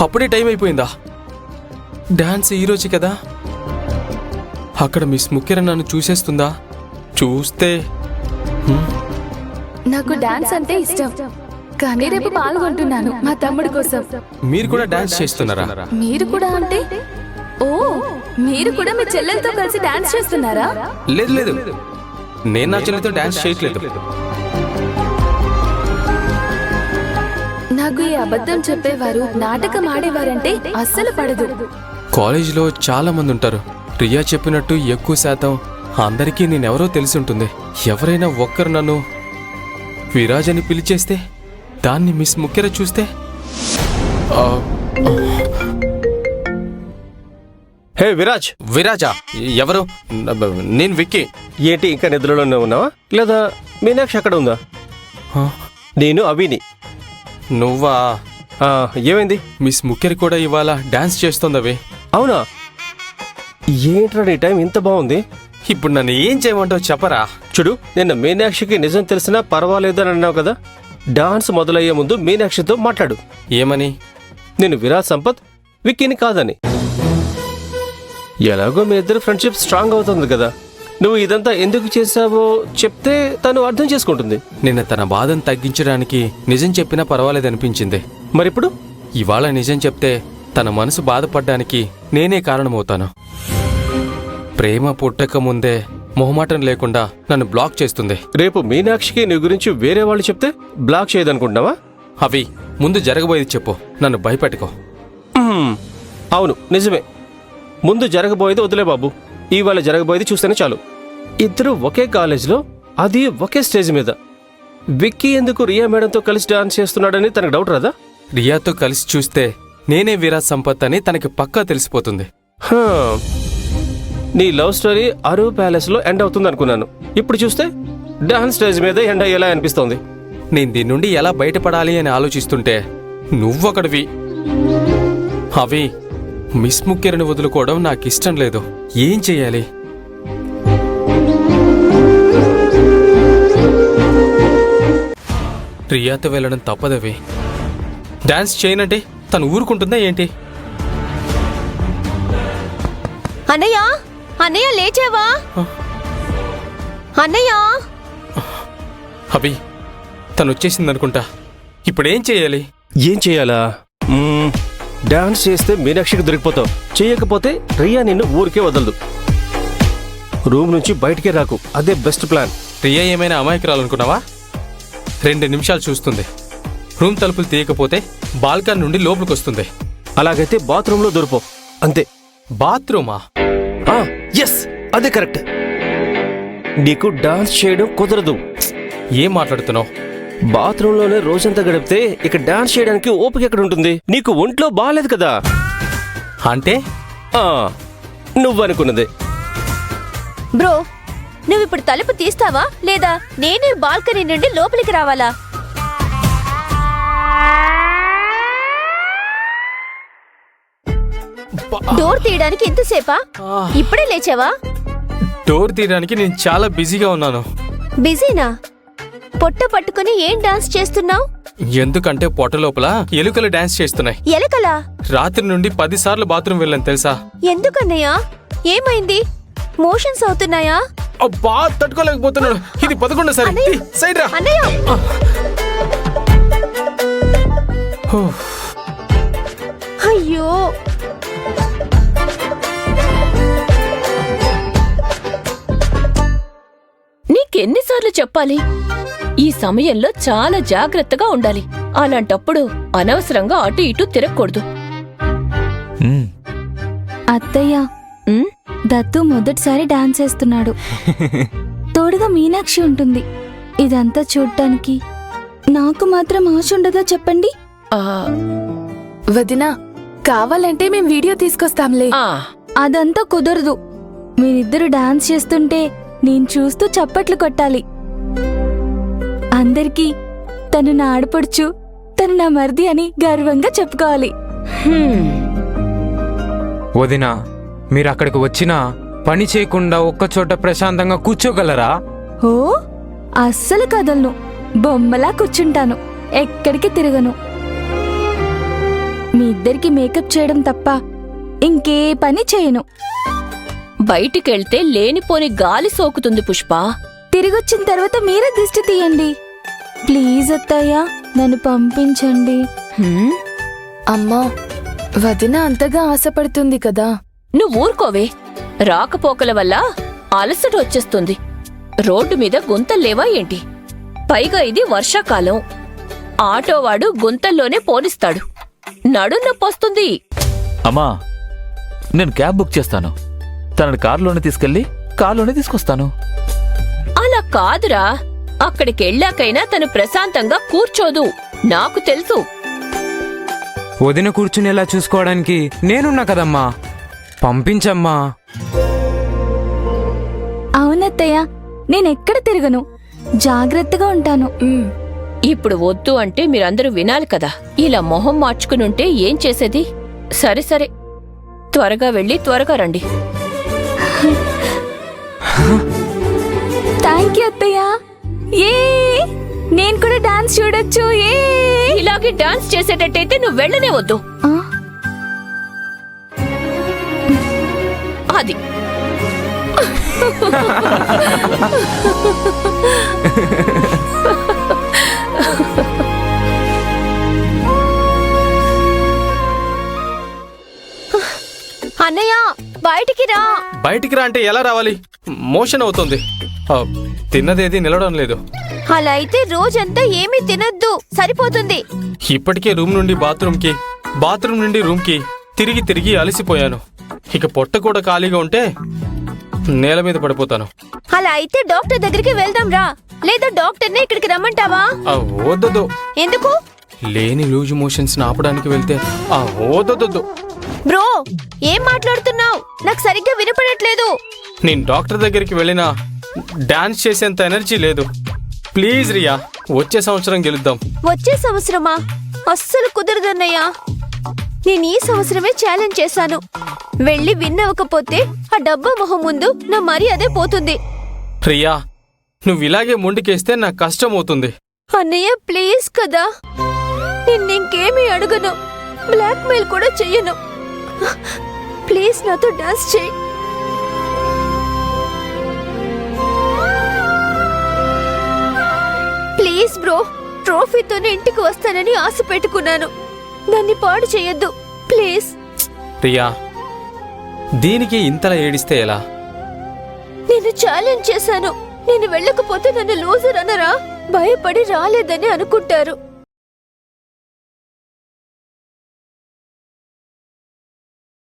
అప్పుడే టైం అయిపోయిందా? డాన్స్ ఈరోజు కదా. అక్కడ మిస్ ముఖ్యర నన్ను చూసేస్తుందా? చూస్తే నాకు డాన్స్ అంటే ఇష్టం, కానీ రేపు పాల్గొంటున్నాను మా తమ్ముడి కోసం. మీరు కూడా డాన్స్ చేస్తున్నారా? మీరు కూడా అంటే ఓ, మీరు కూడా మీ చెల్లెలతో కలిసి డాన్స్ చేస్తున్నారా? లేదు లేదు, నేను నా చెల్లితో డాన్స్ చేయట్లేదు. నాకు ఈ అబద్ధం చెప్పేవారు, నాటకం ఆడేవారంటే అస్సలు పడదు. కాలేజీలో చాలా మంది ఉంటారు. రియా చెప్పినట్టు ఎక్కువ శాతం అందరికీ నేనెవరో తెలిసి ఉంటుంది. ఎవరైనా ఒక్కరు నన్ను విరాజ్ అని పిలిచేస్తే, దాన్ని మిస్ ముఖ్యర చూస్తే హే విరాజ్. విరాజా? ఎవరు? నేను విక్కీ. ఏంటి ఇంకా నిద్రలోనే ఉన్నావా, లేదా మీనాక్షి అక్కడ ఉందా? నేను అవిని. నువ్వా? ఏమైంది? మిస్ ముఖ్యరి కూడా ఇవాళ డాన్స్ చేస్తోందవి. అవునా? ఏంట్రా నీ టైం ఇంత బాగుంది? ఇప్పుడు నన్ను ఏం చేయమంటావు చెప్పరా? చూడు, నిన్న మీనాక్షికి నిజం తెలిసినా పర్వాలేదు అని అన్నావు కదా. డాన్స్ మొదలయ్యే ముందు మీనాక్షితో మాట్లాడు. ఏమని? నేను విరాజ్ సంపత్, విక్కీని కాదని. ఎలాగో మీ ఇద్దరు ఫ్రెండ్షిప్ స్ట్రాంగ్ అవుతుంది కదా. నువ్వు ఇదంతా ఎందుకు చేశావో చెప్తే తను అర్థం చేసుకుంటుంది. నిన్న తన బాధను తగ్గించడానికి నిజం చెప్పినా పర్వాలేదనిపించింది. మరిప్పుడు ఇవాళ నిజం చెప్తే తన మనసు బాధపడ్డానికి నేనే కారణమవుతాను. ప్రేమ పుట్టక ముందే మొహమాటం లేకుండా నన్ను బ్లాక్ చేస్తుంది. రేపు మీనాక్షికి నీ గురించి వేరే వాళ్ళు చెప్తే బ్లాక్ చేయదనుకుంటున్నావా? అవి ముందు జరగబోయేది చెప్పు, నన్ను భయపెట్టుకో. అవును, నిజమే. ముందు జరగబోయేది వదిలే బాబు, ఇవాళ జరగబోయేది చూస్తేనే చాలు. ఇద్దరు ఒకే కాలేజ్లో, అది ఒకే స్టేజ్ మీద. విక్కీ ఎందుకు రియా మేడంతో కలిసి డాన్స్ చేస్తున్నాడని తనకు డౌట్ రాదా? రియాతో కలిసి చూస్తే నేనే విరాజ్ సంపత్ అని తనకి పక్కా తెలిసిపోతుంది. నీ లవ్ స్టోరీ అరు ప్యాలెస్ లో ఎండ్ అవుతుంది అనుకున్నాను. ఇప్పుడు చూస్తే డాన్స్ స్టేజ్ మీద ఎండ్ అయ్యేలా అనిపిస్తోంది. నేను దీని నుండి ఎలా బయటపడాలి అని ఆలోచిస్తుంటే నువ్వొకడివి. అవి మిస్ ముఖ్యరిని వదులుకోవడం నాకిష్టం లేదు. ఏం చెయ్యాలి? రియాతో వెళ్ళడం తప్పదవి. డాన్స్ చేయనంటే తను ఊరుకుంటుందా ఏంటి? అన్నయ్య, అన్నయ్య లేచావా? అన్నయ్య. అభి, తను వచ్చేసిందనుకుంటా. ఇప్పుడేం చెయ్యాలి? ఏం చెయ్యాలా? డాన్స్ చేస్తే మీనాక్షికి దొరికిపోతావు. చేయకపోతే రియా నిన్ను ఊరికే వదలదు. రూమ్ నుంచి బయటికే రాకు, అదే బెస్ట్ ప్లాన్. రియా ఏమైనా అమాయకురాలనుకున్నావా? 2 నిమిషాలు చూస్తుంది. రూమ్ తలుపులు తీయకపోతే బాల్కనీ నుండి లోపలికి వస్తుంది. అలాగైతే బాత్రూంలో దొరిపో, అంతే. బాత్రూమా? ఎస్, అదే కరెక్ట్. నీకు డాన్స్ చేయడం కుదరదు. ఏం మాట్లాడుతున్నావు? బాత్రూంలోనే రోజంతా గడిపితే ఇక డాన్స్ చేయడానికి ఓపిక ఎక్కడ ఉంటుంది? నీకు ఒంట్లో బాగాలేదు కదా. అంటే నువ్వనుకున్నదే. బ్రో, నువ్విప్పుడు తలుపు తీస్తావా లేదా నేనే బాల్కనీ నుండి లోపలికి రావాలా? డోర్ తీయడానికి ఎంతసేపా? ఇప్పుడే లేచావా? డోర్ తీయడానికి నేను చాలా బిజీగా ఉన్నాను. బిజీనా? పొట్ట పట్టుకుని ఏం డాన్స్ చేస్తున్నావు? ఎందుకంటే పొట్ట లోపల ఎలుకలు డాన్స్ చేస్తున్నాయి. ఎలుకలా? రాత్రి నుండి 10 సార్లు బాత్రూమ్ వెళ్ళాను తెలుసా? ఎందుకన్నయ్యా? ఏమైంది? మోషన్స్ అవుతున్నాయా? అబ్బా, తట్టుకోలేకపోతున్నాను. ఇది 11 సారి. సైడ్ రా. అన్నయ్య. అయ్యో, నీకెన్నిసార్లు చెప్పాలి? ఈ సమయంలో చాలా జాగ్రత్తగా ఉండాలి. అలాంటప్పుడు అనవసరంగా అటు ఇటు తిరగకూడదు. అత్తయ్య, దత్తు మొదటిసారి డాన్స్ చేస్తున్నాడు. తోడుగా మీనాక్షి ఉంటుంది. ఇదంతా చూడటానికి నాకు మాత్రం ఆశ ఉండదా చెప్పండి? వదినా, కావాలంటే మేం వీడియో తీసుకొస్తాంలే. అదంతా కుదరదు. మీరిద్దరు డాన్స్ చేస్తుంటే నేను చూస్తూ చప్పట్లు కొట్టాలి. అందరికీ తను నా ఆడపడుచు, తను నా మరిది అని గర్వంగా చెప్పుకోవాలి. వదినా, మీరు అక్కడికి వచ్చినా పని చేయకుండా ఒక్కచోట ప్రశాంతంగా కూర్చోగలరా? ఓ, అస్సలు కదలను. బొమ్మలా కూర్చుంటాను, ఎక్కడికి తిరగను. మీ ఇద్దరికి మేకప్ చేయడం తప్ప ఇంకే పని చేయను. బయటికెళ్తే లేనిపోని గాలి సోకుతుంది పుష్ప. తిరిగొచ్చిన తర్వాత మీరే దిష్టి తీయండి. ప్లీజ్ అత్తయ్య, నన్ను పంపించండి. హ్మ్? అమ్మా, వదిన అంతగా ఆశపడుతుంది కదా. నువ్వు ఊరుకోవే. రాకపోకల వల్ల అలసట వచ్చేస్తుంది. రోడ్డు మీద గుంతల్లేవా ఏంటి? పైగా ఇది వర్షాకాలం. ఆటోవాడు గుంతల్లోనే పోనిస్తాడు. నడుం నొప్పొస్తుంది. అమ్మా, నేను క్యాబ్ బుక్ చేస్తాను. తనని కారులోనే తీసుకెళ్ళి కారులోనే తీసుకొస్తాను. అలా కాదురా. అక్కడికెళ్ళాకైనా తను ప్రశాంతంగా కూర్చోదు. నాకు తెలుసు. వదిన కూర్చునేలా చూసుకోవడానికి నేనున్నా కదమ్మా. పంపించమ్మా. అవునత్తయ్య, నేనెక్కడ తిరగను. జాగ్రత్తగా ఉంటాను. ఇప్పుడు వద్దు అంటే మీరందరూ వినాలి కదా. ఇలా మొహం మార్చుకునుంటే ఏం చేసేది? సరే సరే, త్వరగా వెళ్ళి త్వరగా రండి. థ్యాంక్ యూ అత్తయ్య. ఏ నేను కూడా డాన్స్ చూడొచ్చు. ఏ ఇలాగే డాన్స్ చేసేటట్టయితే నువ్వు వెళ్ళనే వద్దు. ఆ, అది అన్నయ్య, బయటికి రా. బయటికి రా అంటే ఎలా రావాలి? మోషన్ అవుతుంది. తిన్నదేది నిలవడం లేదు. అలా అయితే రోజంతా ఏమీ తినొద్దు, సరిపోతుంది. ఇప్పటికే రూమ్ నుండి బాత్రూమ్కి, బాత్రూమ్ నుండి రూమ్కి తిరిగి తిరిగి అలసిపోయాను. ఇక పొట్ట కూడా ఖాళీగా ఉంటే నేల మీద పడిపోతాను. అలా అయితే డాక్టర్ దగ్గరికి వెళ్దాం రా. లేదా డాక్టర్ని ఇక్కడికి రమ్మంటావా? వద్దొద్దు. ఎందుకు? లేని లూజ్ మోషన్స్ ఆపడానికి వెళ్తే వద్దొద్దు. బ్రో, ఏం మాట్లాడుతున్నావు? నాకు సరిగ్గా వినపడట్లేదు. నేను డాక్టర్ దగ్గరికి వెళ్ళినా డాన్స్ చేసేంత ఎనర్జీ లేదు. ప్లీజ్ రియా, వచ్చే సంవత్సరం గెలుద్దాం. వచ్చే సంవత్సరమా? అస్సలు కుదరదన్నయ్యా. నేను ఈ సంవత్సరమే ఛాలెంజ్ చేశాను. వెళ్ళి విన్నవకపోతే ఆ డబ్బా మొహం ముందు నా మర్యాదే పోతుంది. రియా, నువ్వు ఇలాగే ముందుకేస్తే నాకు కష్టం అవుతుంది. అన్నయ్య ప్లీజ్ కదా, నిన్నింకేమీ అడగను, బ్లాక్ మెయిల్ కూడా చెయ్యను. ప్లీజ్ నాతో డాన్స్ చెయ్యి. ప్లీజ్ బ్రో, ట్రోఫీతోనే ఇంటికి వస్తానని ఆశ పెట్టుకున్నాను. దాన్ని పాడు చేయొద్దు ప్లీజ్. రియా, దీనికి ఇంతలా ఏడిస్తే ఎలా? నేను ఛాలెంజ్ చేశాను. నేను వెళ్ళకపోతే నన్ను లూజర్ అనరా? భయపడి రాలేదని అనుకుంటారు.